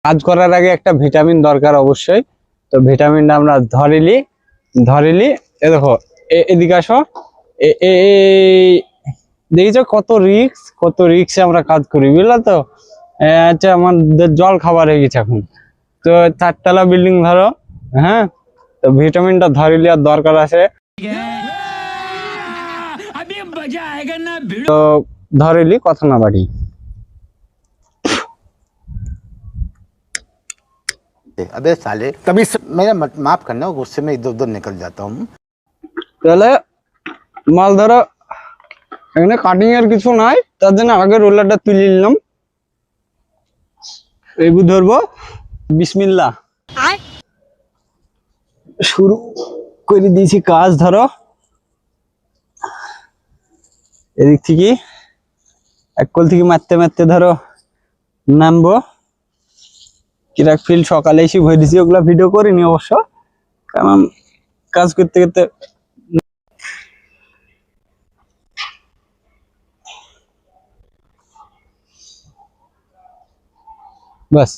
কাজ করার আগে একটা ভিটামিন দরকার অবশ্যই। তো ভিটামিনটা আমরা ধরিলি এ দেখো এদিকে আসো। দেখেছো কত রিক্সে আমরা কাজ করি, বুঝলা তো। আচ্ছা, আমাদের জল খাবার হয়ে গেছে এখন। তো 4 তলা বিল্ডিং ধরো, হ্যাঁ, তো ভিটামিনটা ধরিলি আর দরকার আছে। তো ধরিলি কথা না বাড়ি। अबे साले कभी मेरा माफ करना, गुस्से में इधर उधर निकल जाता हूँ। তাহলে মাল ধরো, এখানে কাটিং এর কিছু নাই, তার জন্য আগে রোলারটা তুলে নিলাম। এইবু ধরবো, বিসমিল্লাহ শুরু করে দিয়েছি কাজ। ধরো এদিক থেকে এক কল থেকে মারতে মারতে ধরো নামবো। কিরাক ফিল্ড সকালে এসে ভরে দিছি, ওগুলা ভিডিও করিনি অবশ্য, কারণ কাজ করতে করতে বাস।